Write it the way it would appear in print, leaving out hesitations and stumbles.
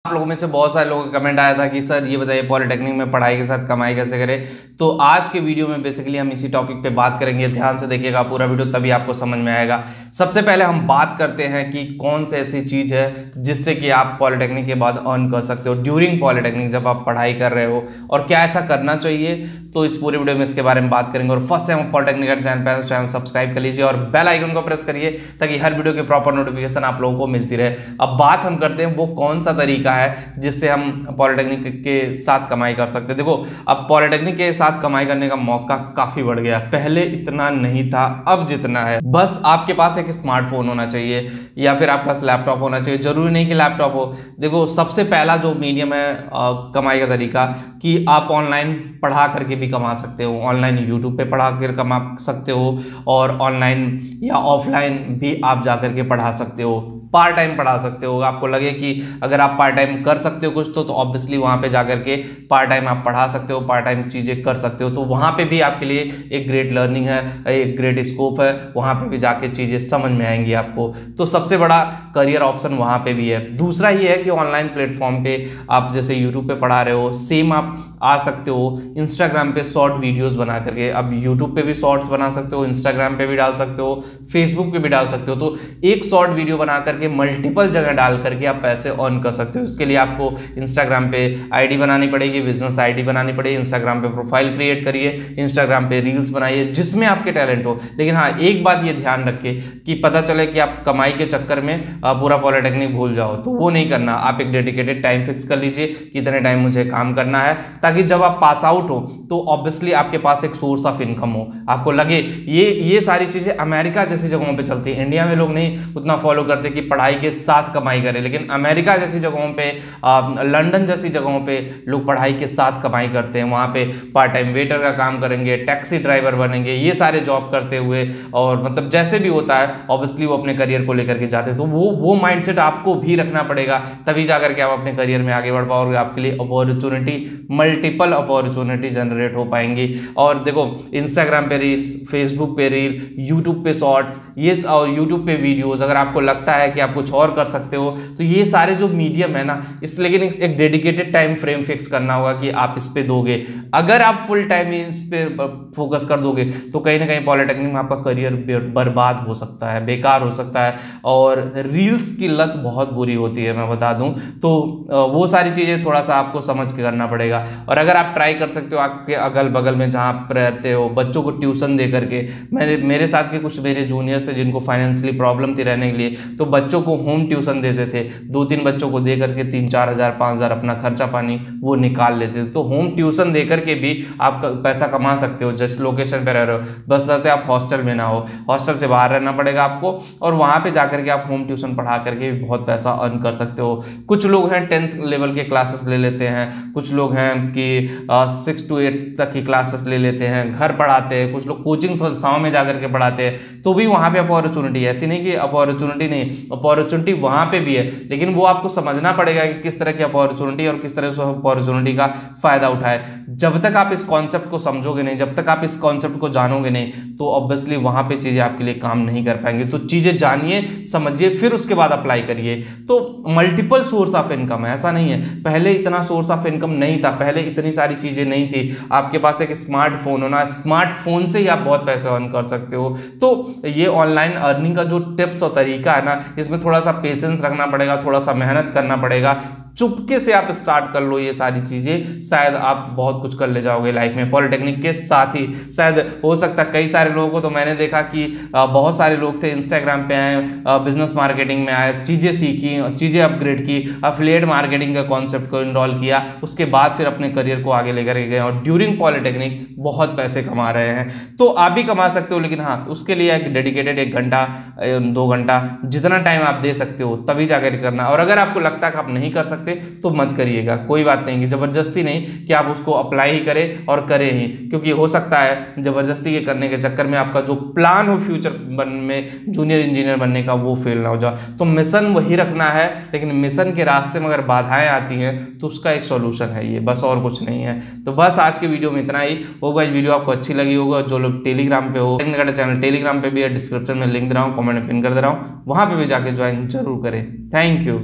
आप लोगों में से बहुत सारे लोगों का कमेंट आया था कि सर ये बताइए पॉलिटेक्निक में पढ़ाई के साथ कमाई कैसे करें। तो आज के वीडियो में बेसिकली हम इसी टॉपिक पे बात करेंगे। ध्यान से देखिएगा पूरा वीडियो, तभी आपको समझ में आएगा। सबसे पहले हम बात करते हैं कि कौन सी ऐसी चीज़ है जिससे कि आप पॉलिटेक्निक के बाद अर्न कर सकते हो ड्यूरिंग पॉलिटेक्निक, जब आप पढ़ाई कर रहे हो, और क्या ऐसा करना चाहिए। तो इस पूरे वीडियो में इसके बारे में बात करेंगे। और फर्स्ट टाइम पॉलिटेक्निक का चैनल पे, चैनल सब्सक्राइब कर लीजिए और बेल आइकन को प्रेस करिए ताकि हर वीडियो की प्रॉपर नोटिफिकेशन आप लोगों को मिलती रहे। अब बात हम करते हैं वो कौन सा तरीका है जिससे हम पॉलिटेक्निक के साथ कमाई कर सकते हैं। देखो, अब पॉलिटेक्निक के साथ कमाई करने का मौका काफी बढ़ गया। पहले इतना नहीं था, अब जितना है। बस आपके पास एक स्मार्टफोन होना चाहिए या फिर आपके पास लैपटॉप होना चाहिए। जरूरी नहीं कि लैपटॉप हो। देखो, सबसे पहला जो मीडियम है कमाई का तरीका, कि आप ऑनलाइन पढ़ा करके भी कमा सकते हो। ऑनलाइन यूट्यूब पे पढ़ा कर कमा सकते हो और ऑनलाइन या ऑफलाइन भी आप जाकर के पढ़ा सकते हो। पार्ट टाइम पढ़ा सकते हो। आपको लगे कि अगर आप पार्ट टाइम कर सकते हो कुछ, तो ऑब्वियसली वहाँ पे जाकर के पार्ट टाइम आप पढ़ा सकते हो, पार्ट टाइम चीज़ें कर सकते हो। तो वहाँ पे भी आपके लिए एक ग्रेट लर्निंग है, एक ग्रेट स्कोप है। वहाँ पे भी जाके चीज़ें समझ में आएंगी आपको। तो सबसे बड़ा करियर ऑप्शन वहाँ पे भी है। दूसरा ये है कि ऑनलाइन प्लेटफॉर्म पे आप जैसे यूट्यूब पे पढ़ा रहे हो, सेम आप आ सकते हो इंस्टाग्राम पे शॉर्ट वीडियोस बना करके। अब यूट्यूब पे भी शॉर्ट्स बना सकते हो, इंस्टाग्राम पे भी डाल सकते हो, फेसबुक पे भी डाल सकते हो। तो एक शॉर्ट वीडियो बना करके मल्टीपल जगह डाल करके आप पैसे अर्न कर सकते हो। इसके लिए आपको इंस्टाग्राम पे आईडी बनानी पड़ेगी, बिजनेस आईडी बनानी पड़ेगी। इंस्टाग्राम पे प्रोफाइल क्रिएट करिए, इंस्टाग्राम पे रील्स बनाइए जिसमें आपके टैलेंट हो। लेकिन हाँ, एक बात ये ध्यान रखिए कि पता चले कि आप कमाई के चक्कर में पूरा पॉलिटेक्निक भूल जाओ, तो वो नहीं करना। आप एक डेडिकेटेड टाइम फिक्स कर लीजिए कि इतने टाइम मुझे काम करना है, ताकि जब आप पास आउट हो तो ऑब्वियसली आपके पास एक सोर्स ऑफ इनकम हो। आपको लगे ये सारी चीजें अमेरिका जैसी जगहों पे चलती है। इंडिया में लोग नहीं उतना फॉलो करते कि पढ़ाई के साथ कमाई करें, लेकिन अमेरिका जैसी जगहों पे, लंदन जैसी जगहों पे लोग पढ़ाई के साथ कमाई करते हैं। वहाँ पे पार्ट टाइम वेटर का काम करेंगे, टैक्सी ड्राइवर बनेंगे, ये सारे जॉब करते हुए, और मतलब जैसे भी होता है ऑब्वियसली वो अपने करियर को लेकर के जाते हैं। तो वो माइंडसेट आपको भी रखना पड़ेगा, तभी जाकर के आप अपने करियर में आगे बढ़ पाओगे। आपके लिए अपॉर्चुनिटी, मल्टीपल अपॉर्चुनिटी जनरेट हो पाएंगी। और देखो, इंस्टाग्राम पे रील, फेसबुक पे रील, यूट्यूब पे शॉर्ट्स, ये और यूट्यूब पे वीडियोस, अगर आपको लगता है कि आप कुछ और कर सकते हो, तो ये सारे जो मीडियम है ना, लेकिन एक डेडिकेटेड टाइम फ्रेम फिक्स करना होगा कि आप इस पे दोगे। अगर आप फुल टाइम इस पे फोकस कर दोगे तो कहीं ना कहीं पॉलिटेक्निक में आपका करियर बर्बाद हो सकता है, बेकार हो सकता है। और रील्स की लत बहुत बुरी होती है, मैं बता दूं। तो वो सारी चीज़ें थोड़ा सा आपको समझ के करना पड़ेगा। और अगर आप ट्राई कर सकते हो आपके अगल बगल में जहाँ आप रहते हो, बच्चों को ट्यूशन दे करके। मेरे साथ के कुछ मेरे जूनियर्स थे जिनको फाइनेंशियली प्रॉब्लम थी रहने के लिए, तो बच्चों को होम ट्यूशन देते थे। 2-3 बच्चों को दे करके 3-4 हज़ार 5 हज़ार अपना खर्चा पानी वो निकाल लेते थे। तो होम ट्यूशन दे करके भी आप पैसा कमा सकते हो जिस लोकेशन पे रह रहे हो। बस रहते आप हॉस्टल में ना हो, हॉस्टल से बाहर रहना पड़ेगा आपको, और वहाँ पे जाकर के आप होम ट्यूशन पढ़ा करके भी बहुत पैसा अर्न कर सकते हो। कुछ लोग हैं 10th लेवल के क्लासेस ले लेते हैं, कुछ लोग हैं कि 6 to 8 तक की क्लासेस ले लेते हैं, घर पढ़ाते हैं, कुछ लोग कोचिंग संस्थाओं में जाकर के पढ़ाते हैं। तो भी वहाँ पे अपॉर्चुनिटी है, ऐसी नहीं कि अपॉर्चुनिटी नहीं, अपॉर्चुनिटी वहाँ पे भी है। लेकिन वो आपको समझना पड़ेगा कि किस तरह की अपॉर्चुनिटी और किस तरह से अपॉर्चुनिटी का फायदा उठाए। जब तक आप इस कॉन्सेप्ट को समझोगे नहीं, जब तक आप इस कॉन्सेप्ट को जानोगे नहीं, तो ऑब्वियसली वहाँ पे चीज़ें आपके लिए काम नहीं कर पाएंगे। तो चीज़ें जानिए, समझिए, फिर उसके बाद अप्लाई करिए। तो मल्टीपल सोर्स ऑफ इनकम है, ऐसा नहीं है पहले इतना सोर्स ऑफ इनकम नहीं था, पहले इतनी सारी चीज़ें नहीं थी। आपके पास एक स्मार्टफोन होना, स्मार्टफोन से ही आप बहुत पैसे अर्न कर सकते हो। तो ये ऑनलाइन अर्निंग का जो टिप्स और तरीका है ना, इसमें थोड़ा सा पेशेंस रखना पड़ेगा, थोड़ा सा मेहनत करना पड़ेगा। चुपके से आप स्टार्ट कर लो ये सारी चीज़ें, शायद आप बहुत कुछ कर ले जाओगे लाइफ में पॉलिटेक्निक के साथ ही। शायद हो सकता है कई सारे लोगों को, तो मैंने देखा कि बहुत सारे लोग थे इंस्टाग्राम पे आए, बिजनेस मार्केटिंग में आए, चीज़ें सीखी, चीज़ें अपग्रेड की, एफिलिएट मार्केटिंग का कॉन्सेप्ट को इनरोल किया, उसके बाद फिर अपने करियर को आगे लेकर गए और ड्यूरिंग पॉलिटेक्निक बहुत पैसे कमा रहे हैं। तो आप भी कमा सकते हो, लेकिन हाँ, उसके लिए एक डेडिकेटेड 1 घंटा 2 घंटा जितना टाइम आप दे सकते हो तभी जाकर करना। और अगर आपको लगता है कि आप नहीं कर सकते तो मत करिएगा, कोई बात नहीं, कि जबरदस्ती नहीं कि आप उसको अप्लाई ही करें और करें ही, क्योंकि हो सकता है जबरदस्ती के करने के चक्कर में आपका जो प्लान हो फ्यूचर में जूनियर इंजीनियर बनने का वो फेल ना हो जाए। तो मिशन वही रखना है, लेकिन मिशन के रास्ते में अगर बाधाएं आती हैं तो उसका एक सॉल्यूशन है ये, बस और कुछ नहीं है। तो बस आज के वीडियो में इतना ही होगा। इस वीडियो आपको अच्छी लगी होगा। जो लोग टेलीग्राम पे हो, चैनल टेलीग्राम पे भी है, डिस्क्रिप्शन में लिंक दे रहा हूँ, कमेंट में पिन कर दे रहा हूँ, वहां पे भी जाके ज्वाइन जरूर करें। Thank you.